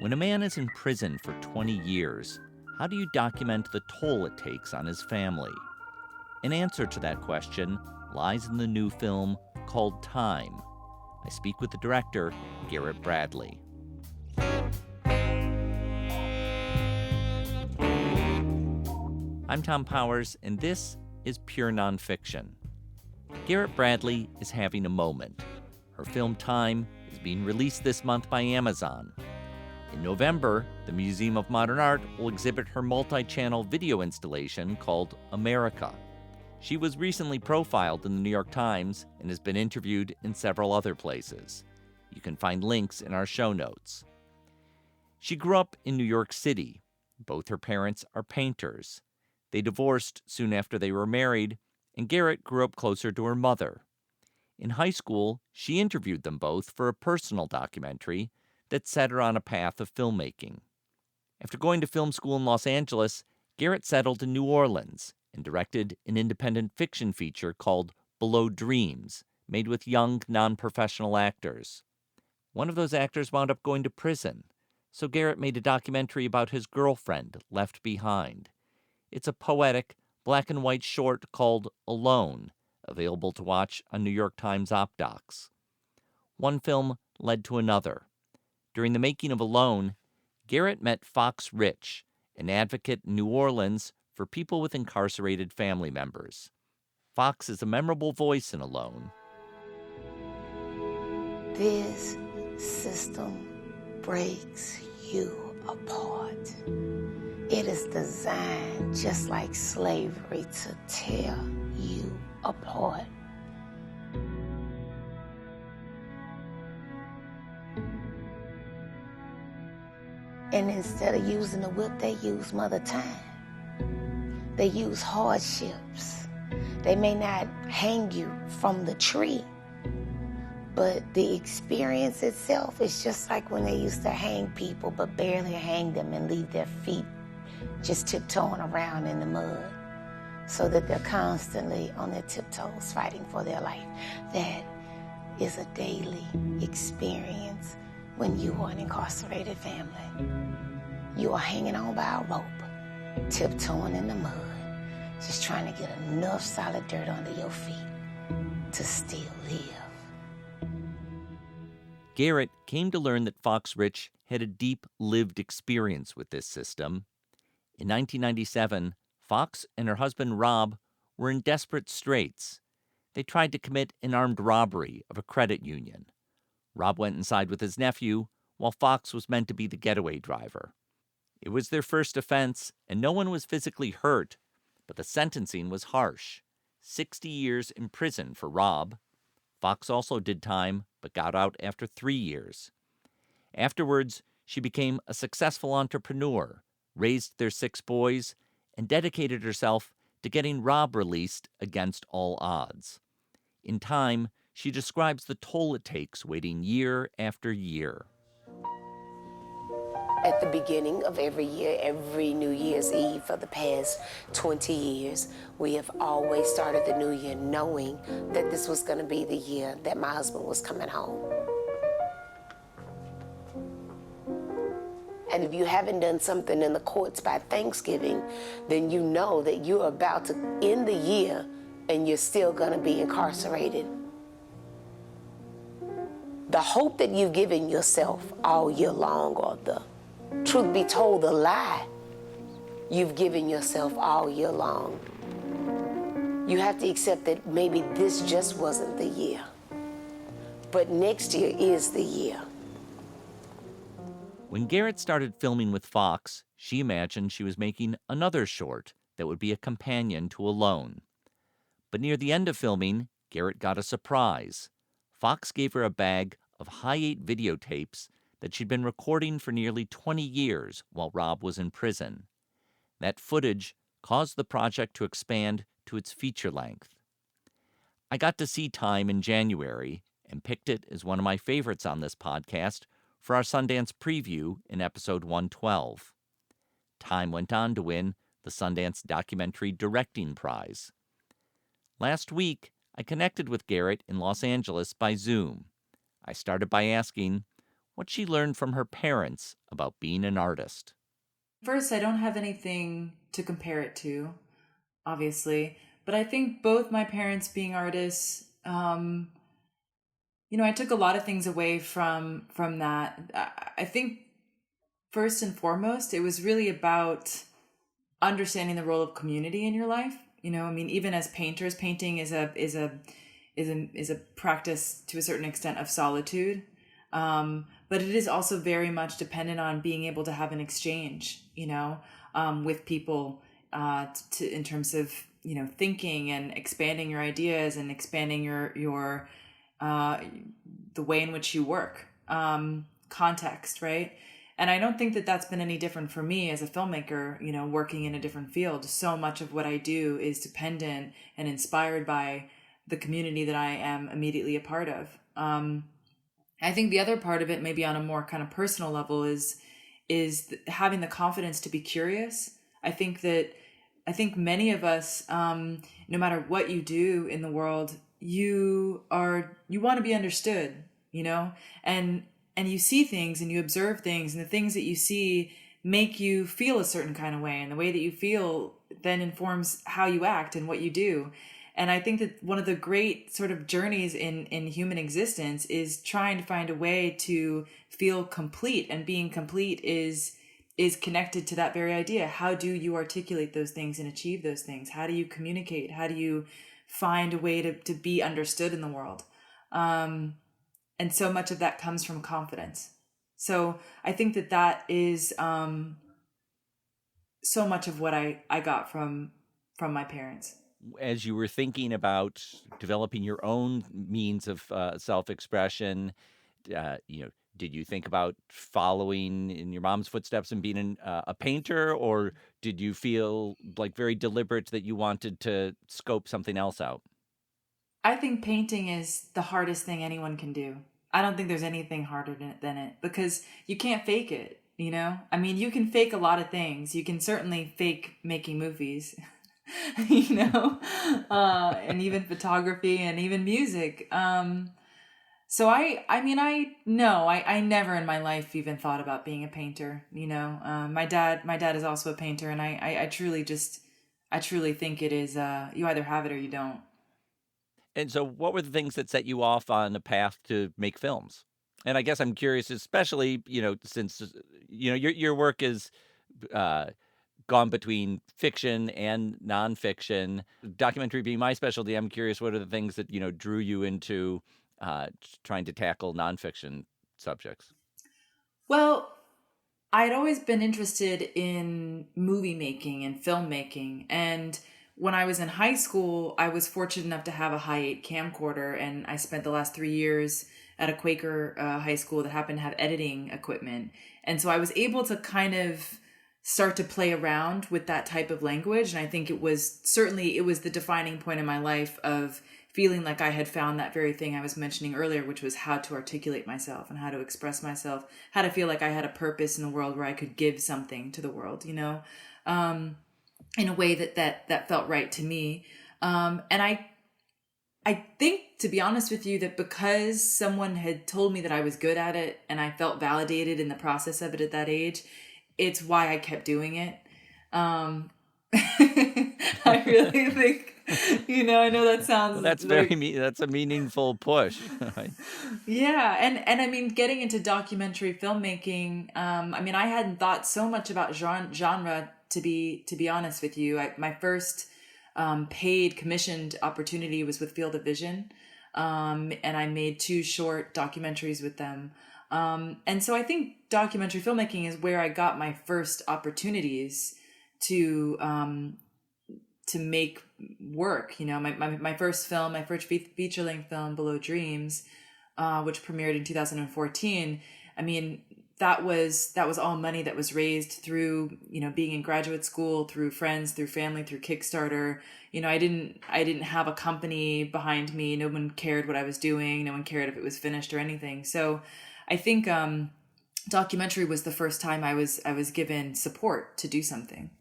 When a man is in prison for 20 years, how do you document the toll it takes on his family? An answer to that question lies in the new film called Time. I speak with the director, Garrett Bradley. I'm Tom Powers, and this is Pure Nonfiction. Garrett Bradley is having a moment. Her film Time is being released this month by Amazon. In November, the Museum of Modern Art will exhibit her multi-channel video installation called America. She was recently profiled in the New York Times and has been interviewed in several other places. You can find links in our show notes. She grew up in New York City. Both her parents are painters. They divorced soon after they were married, and Garrett grew up closer to her mother. In high school, she interviewed them both for a personal documentary that set her on a path of filmmaking. After going to film school in Los Angeles, Garrett settled in New Orleans and directed an independent fiction feature called Below Dreams, made with young, non-professional actors. One of those actors wound up going to prison, so Garrett made a documentary about his girlfriend left behind. It's a poetic, black-and-white short called Alone, available to watch on New York Times OpDocs. One film led to another. During the making of Alone, Garrett met Fox Rich, an advocate in New Orleans for people with incarcerated family members. Fox is a memorable voice in Alone. This system breaks you apart. It is designed, just like slavery, to tear you apart. And instead of using the whip, they use Mother Time. They use hardships. They may not hang you from the tree, but the experience itself is just like when they used to hang people, but barely hang them and leave their feet just tiptoeing around in the mud so that they're constantly on their tiptoes fighting for their life. That is a daily experience when you are an incarcerated family. You are hanging on by a rope, tiptoeing in the mud, just trying to get enough solid dirt under your feet to still live. Garrett came to learn that Fox Rich had a deep lived experience with this system. In 1997, Fox and her husband Rob were in desperate straits. They tried to commit an armed robbery of a credit union. Rob went inside with his nephew, while Fox was meant to be the getaway driver. It was their first offense, and no one was physically hurt, but the sentencing was harsh. 60 years in prison for Rob. Fox also did time, but got out after 3 years. Afterwards, she became a successful entrepreneur, raised their 6 boys, and dedicated herself to getting Rob released against all odds. In Time, she describes the toll it takes waiting year after year. At the beginning of every year, every New Year's Eve for the past 20 years, we have always started the new year knowing that this was going to be the year that my husband was coming home. And if you haven't done something in the courts by Thanksgiving, then you know that you're about to end the year and you're still going to be incarcerated. The hope that you've given yourself all year long, or the truth be told, the lie you've given yourself all year long, you have to accept that maybe this just wasn't the year. But next year is the year. When Garrett started filming with Fox, she imagined she was making another short that would be a companion to Alone. But near the end of filming, Garrett got a surprise. Fox gave her a bag of high-8 videotapes that she'd been recording for nearly 20 years while Rob was in prison. That footage caused the project to expand to its feature length. I got to see Time in January and picked it as one of my favorites on this podcast for our Sundance preview in episode 112. Time went on to win the Sundance Documentary Directing Prize. Last week, I connected with Garrett in Los Angeles by Zoom. I started by asking, what she learned from her parents about being an artist. First, I don't have anything to compare it to, obviously, but I think both my parents being artists, I took a lot of things away from that. I think first and foremost, it was really about understanding the role of community in your life. I mean, even as painters, painting is a practice to a certain extent of solitude. But it is also very much dependent on being able to have an exchange, with people, in terms of thinking and expanding your ideas and expanding your uh, the way in which you work, context, right? And I don't think that that's been any different for me as a filmmaker, working in a different field. So much of what I do is dependent and inspired by the community that I am immediately a part of. I think the other part of it, maybe on a more kind of personal level, is having the confidence to be curious. I think many of us, no matter what you do in the world, you want to be understood, and you see things and you observe things, and the things that you see make you feel a certain kind of way, and the way that you feel then informs how you act and what you do. And I think that one of the great sort of journeys in human existence is trying to find a way to feel complete, and being complete is connected to that very idea. How do you articulate those things and achieve those things? How do you communicate? How do you find a way to be understood in the world? And so much of that comes from confidence. So I think that is so much of what I got from my parents. As you were thinking about developing your own means of self-expression, did you think about following in your mom's footsteps and being a painter, or did you feel like very deliberate that you wanted to scope something else out? I think painting is the hardest thing anyone can do. I don't think there's anything harder than it, because you can't fake it, I mean, you can fake a lot of things. You can certainly fake making movies, and even photography and even music. So I mean, I never in my life even thought about being a painter. My dad is also a painter, and I truly think it is, you either have it or you don't. And so, what were the things that set you off on a path to make films? And I guess I'm curious, especially since your work is uh, gone between fiction and nonfiction. Documentary being my specialty, I'm curious what are the things that drew you into trying to tackle nonfiction subjects. Well, I'd always been interested in movie making and filmmaking. And when I was in high school, I was fortunate enough to have a high 8 camcorder. And I spent the last 3 years at a Quaker high school that happened to have editing equipment. And so I was able to kind of start to play around with that type of language. And I think it was the defining point in my life of feeling like I had found that very thing I was mentioning earlier, which was how to articulate myself and how to express myself, how to feel like I had a purpose in the world where I could give something to the world, in a way that felt right to me. And I think, to be honest with you, that because someone had told me that I was good at it and I felt validated in the process of it at that age, it's why I kept doing it. I really think, I know that Well, sounds that's like, that's a meaningful push. Right? yeah. And I mean, getting into documentary filmmaking, I mean, I hadn't thought so much about genre, to be honest with you. My first paid commissioned opportunity was with Field of Vision. And I made 2 short documentaries with them. And so I think documentary filmmaking is where I got my first opportunities to make work. My first film, my first feature length film, Below Dreams, which premiered in 2014. I mean, that was all money that was raised through being in graduate school, through friends, through family, through Kickstarter. I didn't have a company behind me. No one cared what I was doing. No one cared if it was finished or anything. So I think documentary was the first time I was given support to do something.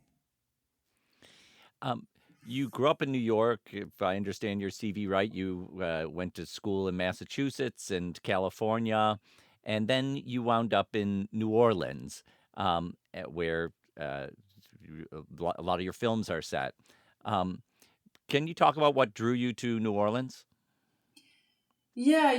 Um, you grew up in New York. If I understand your CV right, you went to school in Massachusetts and California, and then you wound up in New Orleans, where a lot of your films are set. Um, can you talk about what drew you to New Orleans? Yeah,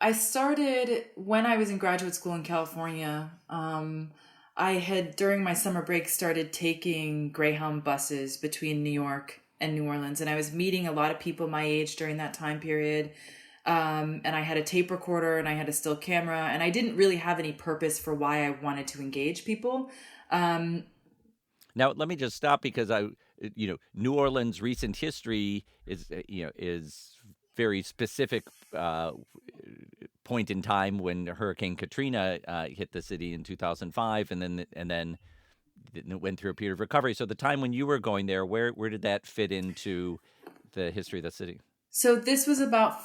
I started when I was in graduate school in California. I had, during my summer break, started taking Greyhound buses between New York and New Orleans, and I was meeting a lot of people my age during that time period. And I had a tape recorder and I had a still camera, and I didn't really have any purpose for why I wanted to engage people. Um, Now, let me just stop because New Orleans recent history is very specific point in time when Hurricane Katrina hit the city in 2005, and then it went through a period of recovery. So the time when you were going there, where did that fit into the history of the city? So this was about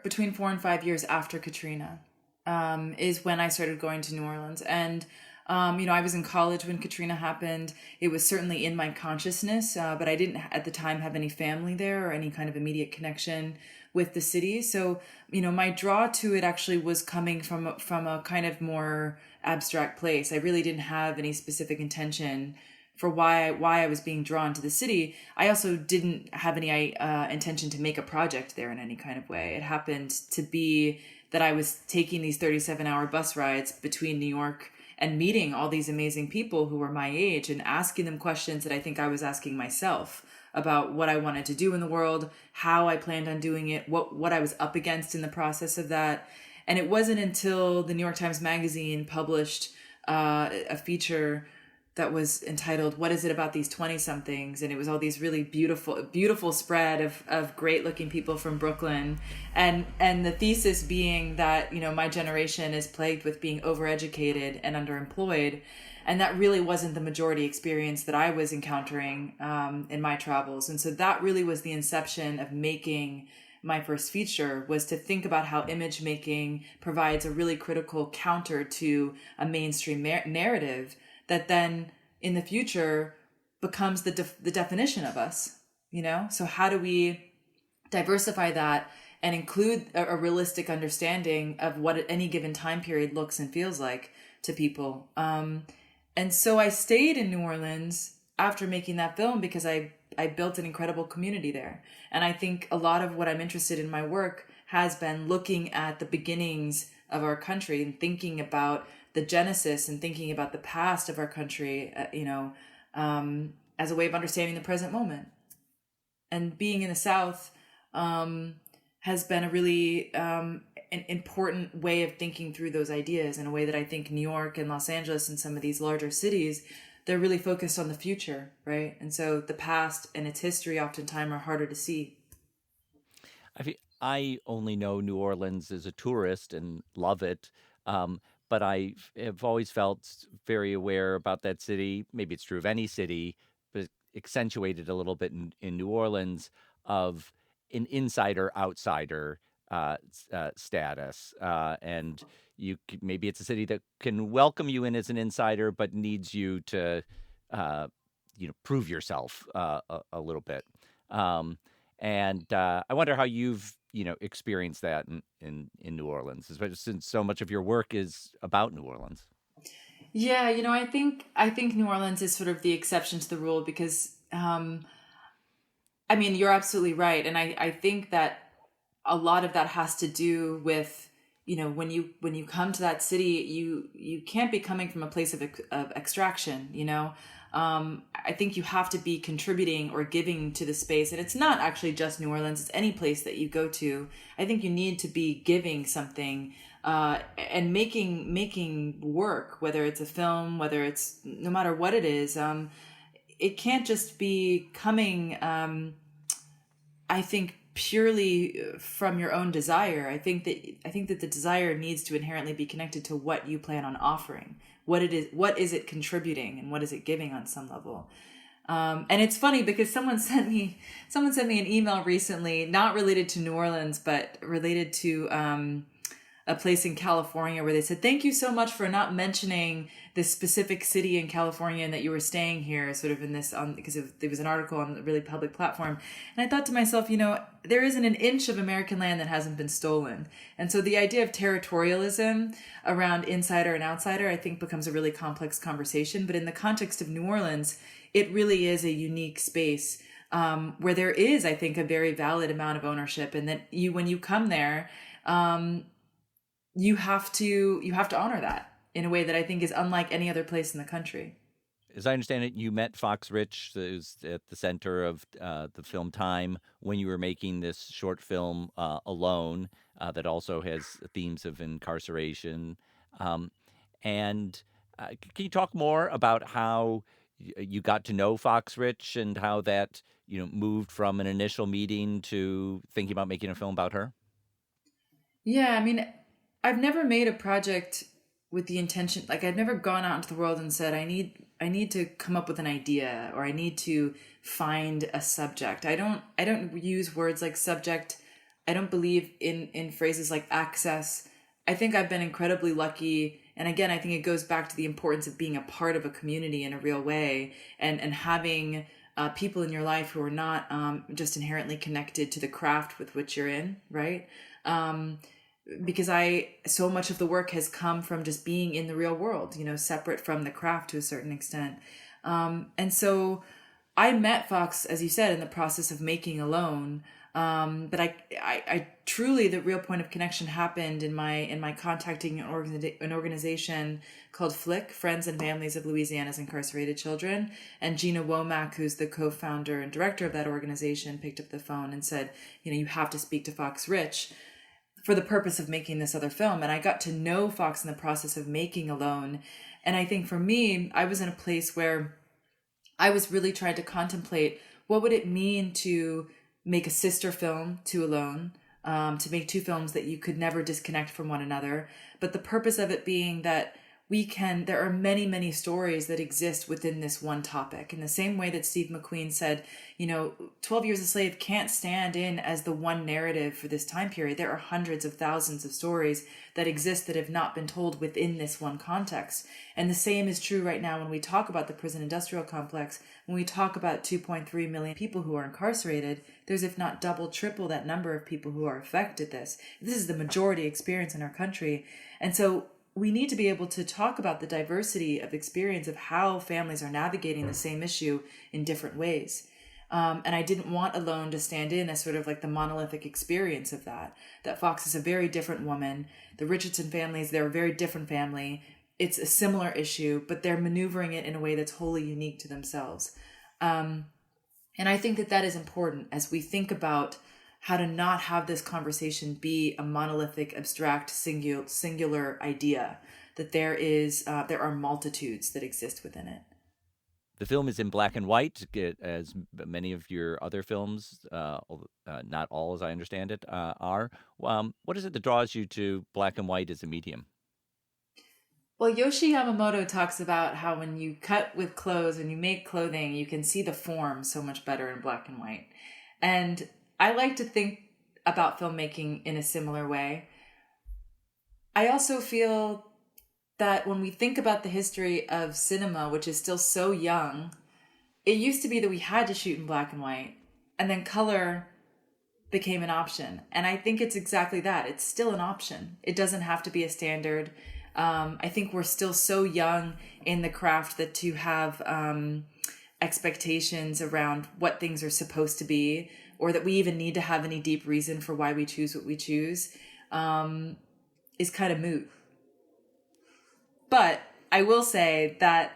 between 4 and 5 years after Katrina, is when I started going to New Orleans. And, I was in college when Katrina happened. It was certainly in my consciousness, but I didn't at the time have any family there or any kind of immediate connection with the city. So, my draw to it actually was coming from a kind of more abstract place. I really didn't have any specific intention for why I was being drawn to the city. I also didn't have any intention to make a project there in any kind of way. It happened to be that I was taking these 37-hour bus rides between New York and meeting all these amazing people who were my age and asking them questions that I think I was asking myself about what I wanted to do in the world, how I planned on doing it, what I was up against in the process of that. And it wasn't until the New York Times Magazine published a feature that was entitled "What Is It About These 20-somethings?" And it was all these really beautiful spread of great looking people from Brooklyn, and the thesis being that my generation is plagued with being overeducated and underemployed, and that really wasn't the majority experience that I was encountering in my travels. And so that really was the inception of making my first feature, was to think about how image making provides a really critical counter to a mainstream narrative that then in the future becomes the definition of us, So how do we diversify that and include a realistic understanding of what any given time period looks and feels like to people? And so I stayed in New Orleans after making that film because I built an incredible community there. And I think a lot of what I'm interested in my work has been looking at the beginnings of our country and thinking about the genesis and thinking about the past of our country, as a way of understanding the present moment. And being in the South has been a really an important way of thinking through those ideas in a way that I think New York and Los Angeles and some of these larger cities, they're really focused on the future, right? And so the past and its history oftentimes are harder to see. I only know New Orleans as a tourist and love it. But I have always felt very aware about that city. Maybe it's true of any city, but accentuated a little bit in New Orleans of an insider-outsider status. And maybe it's a city that can welcome you in as an insider, but needs you to, prove yourself a little bit. And I wonder how you've experienced that in New Orleans, especially since so much of your work is about New Orleans. Yeah, I think New Orleans is sort of the exception to the rule because you're absolutely right. And I think that a lot of that has to do with, when you come to that city, you can't be coming from a place of extraction, I think you have to be contributing or giving to the space. And it's not actually just New Orleans, it's any place that you go to. I think you need to be giving something and making work, whether it's a film, whether it's no matter what it is. It can't just be coming, I think, purely from your own desire. I think that the desire needs to inherently be connected to what you plan on offering. What is it contributing, and what is it giving on some level? And it's funny because someone sent me an email recently, not related to New Orleans, but related to a place in California where they said, thank you so much for not mentioning this specific city in California and that you were staying here, sort of in this, because there was an article on a really public platform. And I thought to myself, there isn't an inch of American land that hasn't been stolen. And so the idea of territorialism around insider and outsider, I think, becomes a really complex conversation. But in the context of New Orleans, it really is a unique space where there is, I think, a very valid amount of ownership. And that when you come there, you have to honor that in a way that I think is unlike any other place in the country. As I understand it, you met Fox Rich, who's at the center of the film Time, when you were making this short film Alone, that also has themes of incarceration. And can you talk more about how you got to know Fox Rich and how that moved from an initial meeting to thinking about making a film about her? Yeah, I mean, I've never made a project with the intention, like I've never gone out into the world and said, I need to come up with an idea, or I need to find a subject. I don't use words like subject. I don't believe in phrases like access. I think I've been incredibly lucky. And again, I think it goes back to the importance of being a part of a community in a real way, and having people in your life who are not just inherently connected to the craft with which you're in, right? Because so much of the work has come from just being in the real world, separate from the craft to a certain extent. And so I met Fox, as you said, in the process of making Alone. But I truly, the real point of connection happened in my contacting an organization called FLIC, Friends and Families of Louisiana's Incarcerated Children. And Gina Womack, who's the co-founder and director of that organization, picked up the phone and said, you have to speak to Fox Rich for the purpose of making this other film. And I got to know Fox in the process of making Alone. And I think for me, I was in a place where I was really trying to contemplate what would it mean to make a sister film to Alone, to make two films that you could never disconnect from one another. But the purpose of it being that there are many, many stories that exist within this one topic. In the same way that Steve McQueen said, 12 Years a Slave can't stand in as the one narrative for this time period. There are hundreds of thousands of stories that exist that have not been told within this one context. And the same is true right now when we talk about the prison industrial complex, when we talk about 2.3 million people who are incarcerated. There's, if not double, triple that number of people who are affected this. This is the majority experience in our country. And so we need to be able to talk about the diversity of experience of how families are navigating the same issue in different ways. And I didn't want Alone to stand in as sort of like the monolithic experience of that Fox is a very different woman. The Richardson families, they're a very different family. It's a similar issue, but they're maneuvering it in a way that's wholly unique to themselves. And I think that is important as we think about how to not have this conversation be a monolithic, abstract, singular idea, that there are multitudes that exist within it. The film is in black and white, as many of your other films, not all as I understand it, are. What is it that draws you to black and white as a medium? Well, Yoshi Yamamoto talks about how when you cut with clothes and you make clothing, you can see the form so much better in black and white. And I like to think about filmmaking in a similar way. I also feel that when we think about the history of cinema, which is still so young, it used to be that we had to shoot in black and white, and then color became an option. And I think it's exactly that. It's still an option. It doesn't have to be a standard. I think we're still so young in the craft that to have expectations around what things are supposed to be, or that we even need to have any deep reason for why we choose what we choose, is kind of moot. But I will say that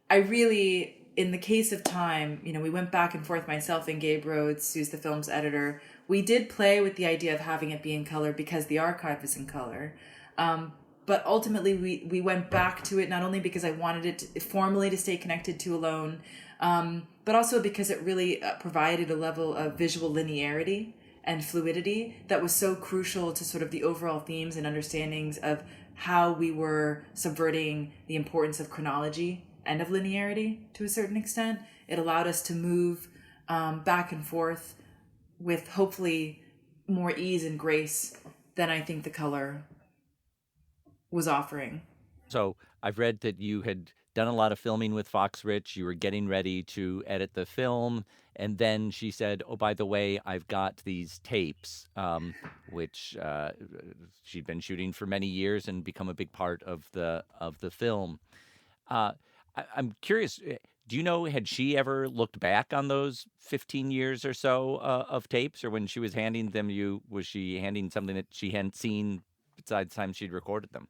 I really, in the case of Time, we went back and forth, myself and Gabe Rhodes, who's the film's editor. We did play with the idea of having it be in color because the archive is in color. But ultimately, we went back to it not only because I wanted it formally to stay connected to Alone, but also because it really provided a level of visual linearity and fluidity that was so crucial to sort of the overall themes and understandings of how we were subverting the importance of chronology and of linearity to a certain extent. It allowed us to move back and forth with hopefully more ease and grace than I think the color was offering. So I've read that you had done a lot of filming with Fox Rich. You were getting ready to edit the film, and then she said, "Oh, by the way, I've got these tapes," which she'd been shooting for many years and become a big part of the film. Uh, I'm curious. Do you know, had she ever looked back on those 15 years or so of tapes, or when she was handing them you, was she handing something that she hadn't seen besides the time she'd recorded them?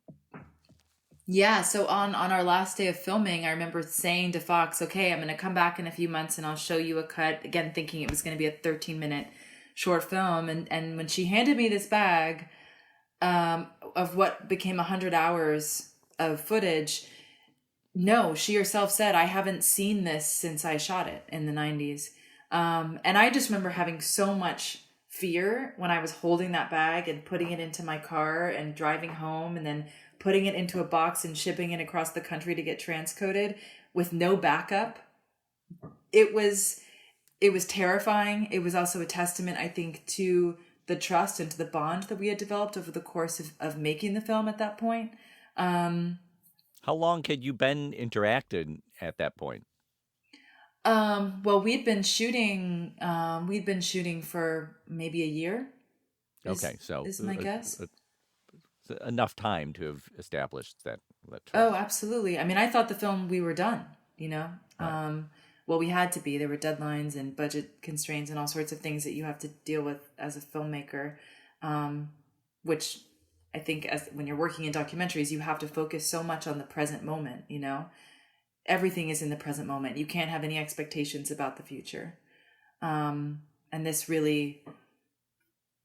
Yeah, so on our last day of filming, I remember saying to Fox, "Okay, I'm going to come back in a few months and I'll show you a cut." Again, thinking it was going to be a 13-minute short film, and when she handed me this bag of what became 100 hours of footage, no, she herself said, "I haven't seen this since I shot it in the 90s." And I just remember having so much fear when I was holding that bag and putting it into my car and driving home and then putting it into a box and shipping it across the country to get transcoded with no backup. It was terrifying. It was also a testament, I think, to the trust and to the bond that we had developed over the course of making the film at that point. How long had you been interacting at that point? Well, we'd been shooting for maybe a year. Okay, so Is my guess. enough time to have established that Oh, trust. absolutely. I mean, I thought the film we were done, you know. Right. Well, we had to be. There were deadlines and budget constraints and all sorts of things that you have to deal with as a filmmaker, which I think as when you're working in documentaries, you have to focus so much on the present moment, you know. Everything is in the present moment. You can't have any expectations about the future. And this really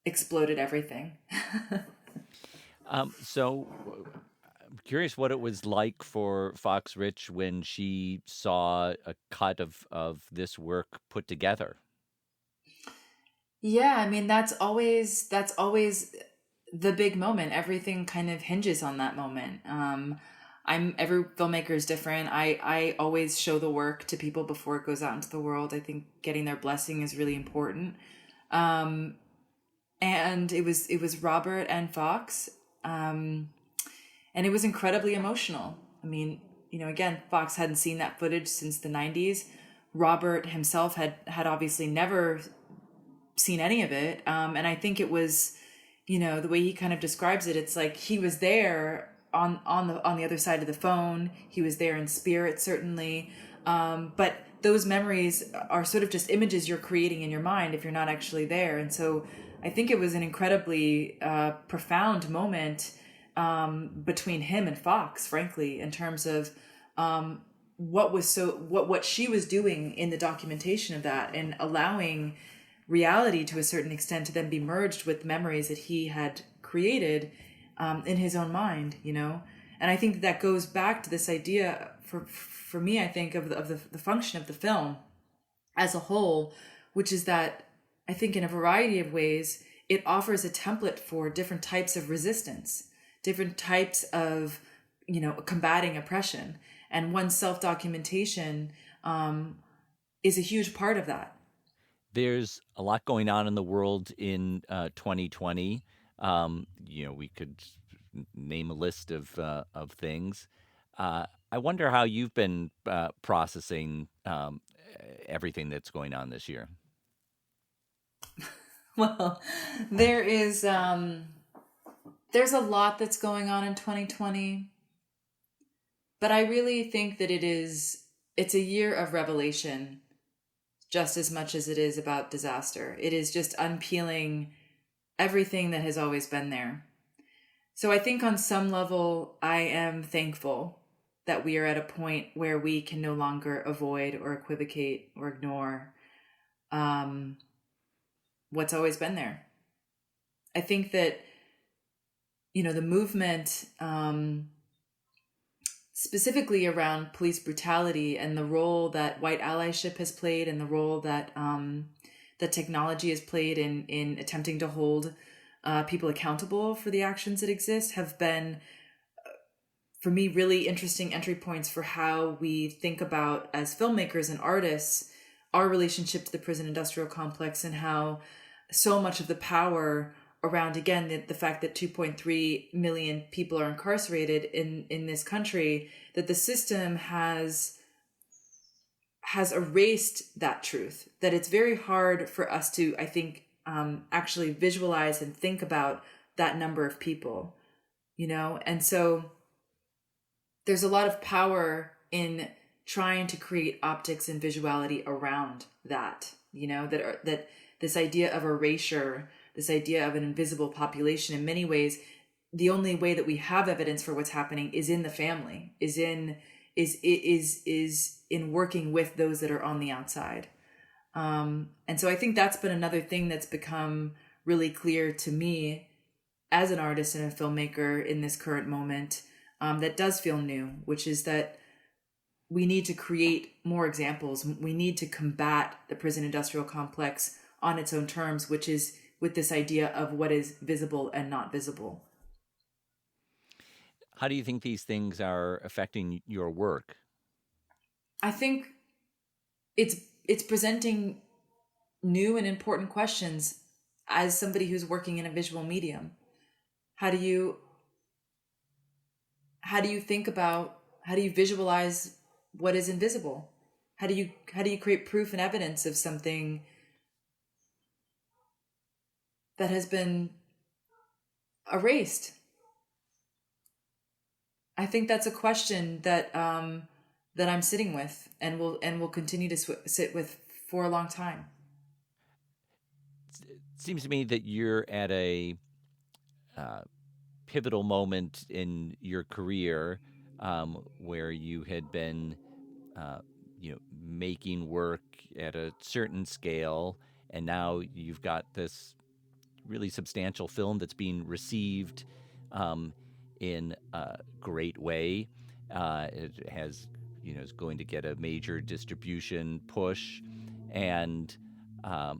exploded everything. So I'm curious what it was like for Fox Rich when she saw a cut of this work put together. Yeah, I mean that's always the big moment. Everything kind of hinges on that moment. Every filmmaker is different. I always show the work to people before it goes out into the world. I think getting their blessing is really important. Um, and it was Robert and Fox, and it was incredibly emotional. I mean, you know, again, Fox hadn't seen that footage since the 90s. Robert himself had obviously never seen any of it, and I think it was, you know, the way he kind of describes it, it's like he was there on the other side of the phone. He was there in spirit, certainly, but those memories are sort of just images you're creating in your mind if you're not actually there. And so I think it was an incredibly profound moment between him and Fox, frankly, in terms of what she was doing in the documentation of that and allowing reality to a certain extent to then be merged with memories that he had created in his own mind, you know. And I think that goes back to this idea for me, I think, of the function of the film as a whole, which is that I think in a variety of ways it offers a template for different types of resistance, different types of, you know, combating oppression, and one's self-documentation is a huge part of that. There's a lot going on in the world in 2020. You know, we could name a list of things. I wonder how you've been processing everything that's going on this year. Well, there is there's a lot that's going on in 2020, but I really think that it's a year of revelation just as much as it is about disaster. It is just unpeeling everything that has always been there. So I think on some level, I am thankful that we are at a point where we can no longer avoid or equivocate or ignore what's always been there. I think that, you know, the movement, specifically around police brutality and the role that white allyship has played and the role that that technology has played in attempting to hold people accountable for the actions that exist, have been, for me, really interesting entry points for how we think about, as filmmakers and artists, our relationship to the prison industrial complex and how so much of the power around, again, the fact that 2.3 million people are incarcerated in this country, that the system has erased that truth, that it's very hard for us to, I think, actually visualize and think about that number of people, and so there's a lot of power in trying to create optics and visuality around that, that this idea of erasure, this idea of an invisible population, in many ways, the only way that we have evidence for what's happening is in the family, is in working with those that are on the outside. And so I think that's been another thing that's become really clear to me as an artist and a filmmaker in this current moment, that does feel new, which is that we need to create more examples. We need to combat the prison industrial complex on its own terms, which is with this idea of what is visible and not visible. How do you think these things are affecting your work? I think it's presenting new and important questions as somebody who's working in a visual medium. How do you think about, how do you visualize what is invisible? How do you create proof and evidence of something that has been erased? I think that's a question that I'm sitting with and will continue to sit with for a long time. It seems to me that you're at a pivotal moment in your career, where you had been, making work at a certain scale, and now you've got this really substantial film that's being received in a great way. It has, is going to get a major distribution push, and I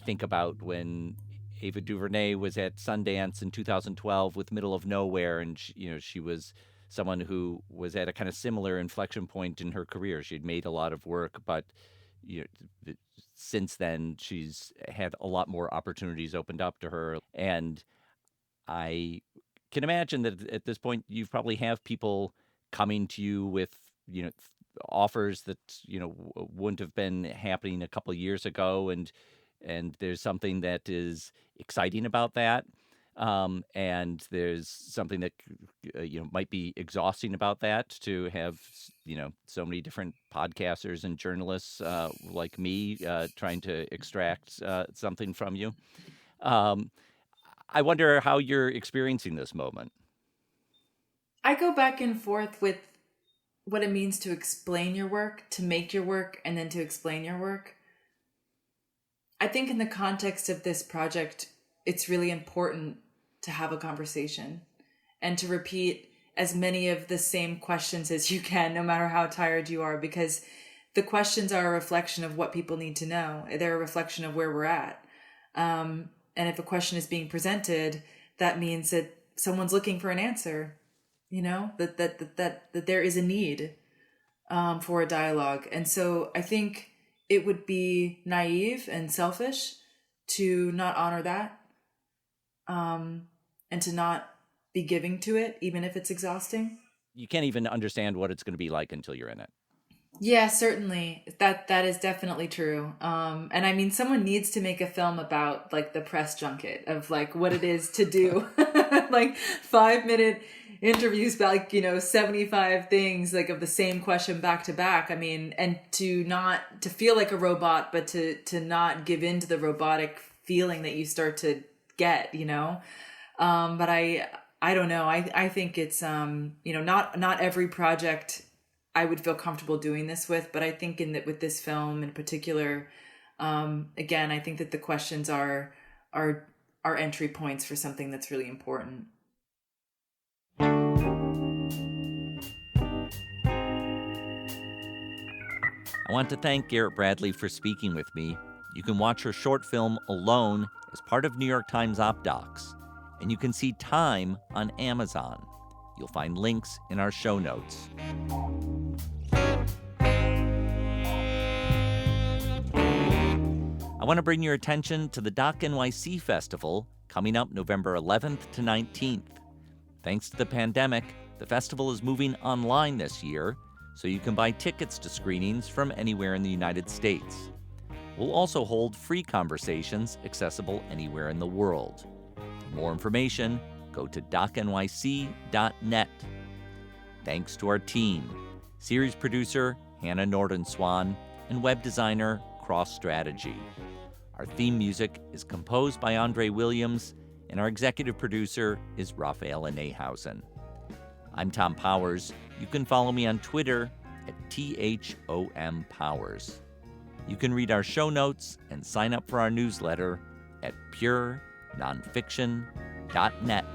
think about when Ava DuVernay was at Sundance in 2012 with Middle of Nowhere, and she was someone who was at a kind of similar inflection point in her career. She'd made a lot of work, but since then she's had a lot more opportunities opened up to her. And I can imagine that at this point you probably have people coming to you with offers that wouldn't have been happening a couple of years ago, and there's something that is exciting about that. And there's something that might be exhausting about that, to have so many different podcasters and journalists like me trying to extract something from you. I wonder how you're experiencing this moment. I go back and forth with what it means to explain your work, to make your work, and then to explain your work. I think in the context of this project, it's really important to have a conversation and to repeat as many of the same questions as you can, no matter how tired you are, because the questions are a reflection of what people need to know. They're a reflection of where we're at. And if a question is being presented, that means that someone's looking for an answer, that there is a need for a dialogue. And so I think it would be naive and selfish to not honor that, and to not be giving to it, even if it's exhausting. You can't even understand what it's going to be like until you're in it. Yeah, certainly. That is definitely true. And I mean, someone needs to make a film about like the press junket of like what it is to do like 5-minute interviews about 75 things like of the same question back to back. I mean, and to feel like a robot, but to not give in to the robotic feeling that you start to get, but I don't know. I think it's not every project I would feel comfortable doing this with, but I think with this film in particular, again, I think that the questions are entry points for something that's really important. I want to thank Garrett Bradley for speaking with me. You can watch her short film Alone as part of New York Times OpDocs, and you can see Time on Amazon. You'll find links in our show notes. I want to bring your attention to the Doc NYC Festival coming up November 11th to 19th. Thanks to the pandemic, the festival is moving online this year, so you can buy tickets to screenings from anywhere in the United States. We'll also hold free conversations accessible anywhere in the world. For more information, go to docnyc.net. Thanks to our team, series producer Hannah Nordenswan and web designer Cross Strategy. Our theme music is composed by Andre Williams, and our executive producer is Raphael Nehausen. I'm Tom Powers. You can follow me on Twitter at THOMPowers. You can read our show notes and sign up for our newsletter at purenonfiction.net.